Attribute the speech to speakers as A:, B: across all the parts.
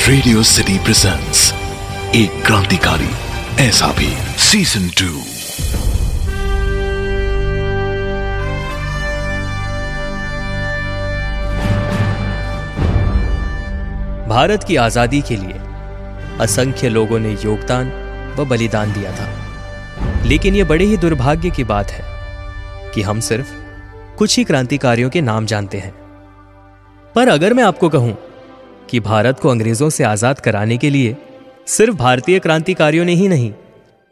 A: Radio city presents एक क्रांतिकारी ऐसा भी सीजन 2।
B: भारत की आजादी के लिए असंख्य लोगों ने योगदान व बलिदान दिया था, लेकिन यह बड़े ही दुर्भाग्य की बात है कि हम सिर्फ कुछ ही क्रांतिकारियों के नाम जानते हैं। पर अगर मैं आपको कहूं कि भारत को अंग्रेजों से आजाद कराने के लिए सिर्फ भारतीय क्रांतिकारियों ने ही नहीं,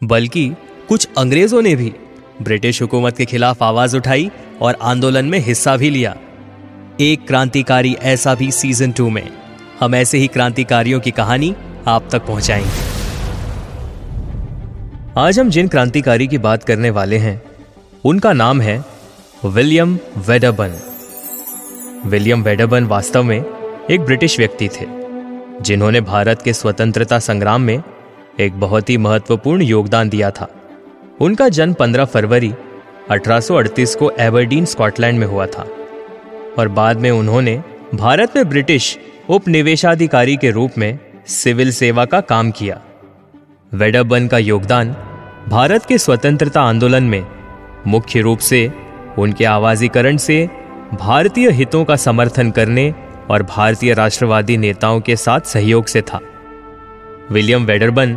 B: बल्कि कुछ अंग्रेजों ने भी ब्रिटिश हुकूमत के खिलाफ आवाज उठाई और आंदोलन में हिस्सा भी लिया। एक क्रांतिकारी ऐसा भी सीजन 2 में हम ऐसे ही क्रांतिकारियों की कहानी आप तक पहुंचाएंगे। आज हम जिन क्रांतिकारी की बात करने वाले हैं उनका नाम है विलियम वेडरबर्न। विलियम वेडरबर्न वास्तव में एक ब्रिटिश व्यक्ति थे जिन्होंने भारत के स्वतंत्रता संग्राम में एक बहुत ही महत्वपूर्ण योगदान दिया था। उनका जन्म 15 फरवरी 1838 को एबरडीन स्कॉटलैंड में हुआ था और बाद में उन्होंने भारत में ब्रिटिश उपनिवेशाधिकारी के रूप में सिविल सेवा का काम किया। वेडरबर्न का योगदान भारत के स्वतंत्रता आंदोलन में मुख्य रूप से उनके आवाजीकरण से भारतीय हितों का समर्थन करने और भारतीय राष्ट्रवादी नेताओं के साथ सहयोग से था। विलियम वेडरबर्न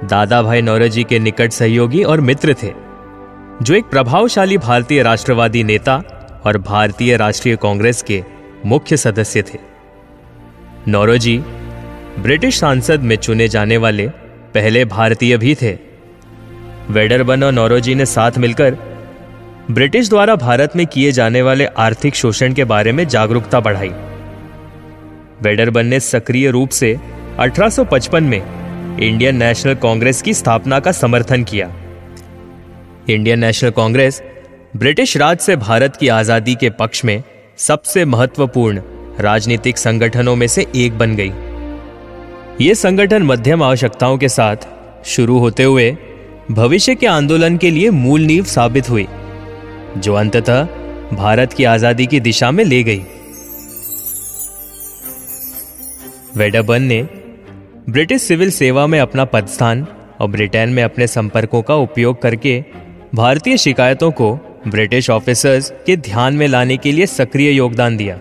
B: दादा भाई नौरोजी के निकट सहयोगी और मित्र थे, जो एक प्रभावशाली भारतीय राष्ट्रवादी नेता और भारतीय राष्ट्रीय कांग्रेस के मुख्य सदस्य थे। नौरोजी ब्रिटिश संसद में चुने जाने वाले पहले भारतीय भी थे। वेडरबर्न और नौरोजी ने साथ मिलकर ब्रिटिश द्वारा भारत में किए जाने वाले आर्थिक शोषण के बारे में जागरूकता बढ़ाई। वेडरबर्न ने सक्रिय रूप से 1855 में इंडियन नेशनल कांग्रेस की स्थापना का समर्थन किया। इंडियन नेशनल कांग्रेस ब्रिटिश राज से भारत की आजादी के पक्ष में सबसे महत्वपूर्ण राजनीतिक संगठनों में से एक बन गई। यह संगठन मध्यम आवश्यकताओं के साथ शुरू होते हुए भविष्य के आंदोलन के लिए मूल नींव साबित हुई, जो अंततः भारत की आजादी की दिशा में ले गई। वेडरबर्न ने ब्रिटिश सिविल सेवा में अपना पदस्थान और ब्रिटेन में अपने संपर्कों का उपयोग करके भारतीय शिकायतों को ब्रिटिश ऑफिसर्स के ध्यान में लाने के लिए सक्रिय योगदान दिया।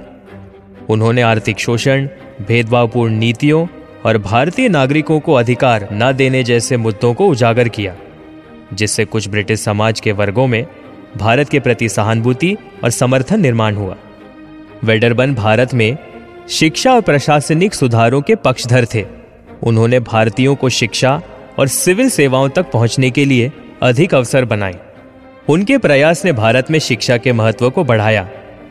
B: उन्होंने आर्थिक शोषण, भेदभावपूर्ण नीतियों और भारतीय नागरिकों को अधिकार न देने जैसे मुद्दों को उजागर किया, जिससे कुछ ब्रिटिश समाज के वर्गों में भारत के प्रति सहानुभूति और समर्थन निर्माण हुआ। वेडरबर्न भारत में शिक्षा और प्रशासनिक सुधारों के पक्षधर थे। उन्होंने भारतीयों को शिक्षा और सिविल सेवाओं तक पहुंचने के लिए अधिक अवसर बनाए। उनके प्रयास ने भारत में शिक्षा के महत्व को बढ़ाया,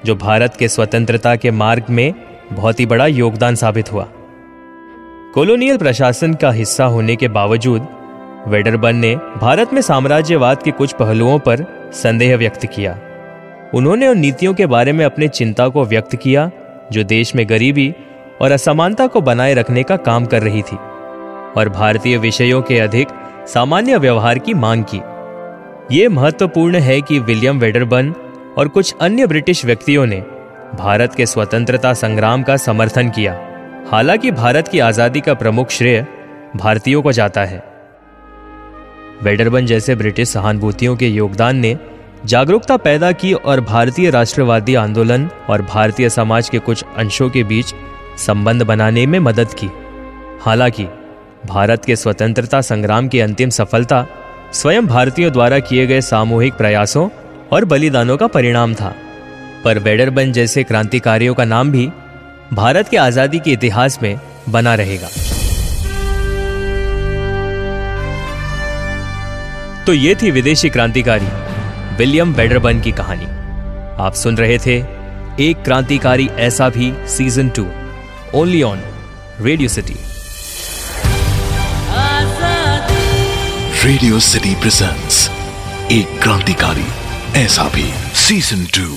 B: जो भारत के स्वतंत्रता के मार्ग में बहुत ही बड़ा योगदान साबित हुआ। कॉलोनियल प्रशासन का हिस्सा होने के बावजूद वेडरबर्न ने भारत में साम्राज्यवाद के कुछ पहलुओं पर संदेह व्यक्त किया। उन्होंने उन नीतियों के बारे में अपनी चिंता को व्यक्त किया जो देश में गरीबी और असमानता को बनाए रखने का काम कर रही थी, और भारतीय विषयों के अधिक सामान्य व्यवहार की मांग की। यह महत्वपूर्ण है कि विलियम वेडरबर्न और कुछ अन्य ब्रिटिश व्यक्तियों ने भारत के स्वतंत्रता संग्राम का समर्थन किया। हालांकि भारत की आजादी का प्रमुख श्रेय भारतीयों को जाता है। वेडरबर्न जैसे ब्रिटिश सहानुभूतियों के योगदान ने जागरूकता पैदा की और भारतीय राष्ट्रवादी आंदोलन और भारतीय समाज के कुछ अंशों के बीच संबंध बनाने में मदद की। हालांकि भारत के स्वतंत्रता संग्राम की अंतिम सफलता स्वयं भारतीयों द्वारा किए गए सामूहिक प्रयासों और बलिदानों का परिणाम था, पर वेडरबर्न जैसे क्रांतिकारियों का नाम भी भारत के आजादी के इतिहास में बना रहेगा। तो ये थी विदेशी क्रांतिकारी विलियम वेडरबर्न की कहानी। आप सुन रहे थे एक क्रांतिकारी ऐसा भी season 2 only on radio city.
A: Radio city presents एक क्रांतिकारी ऐसा भी सीजन 2।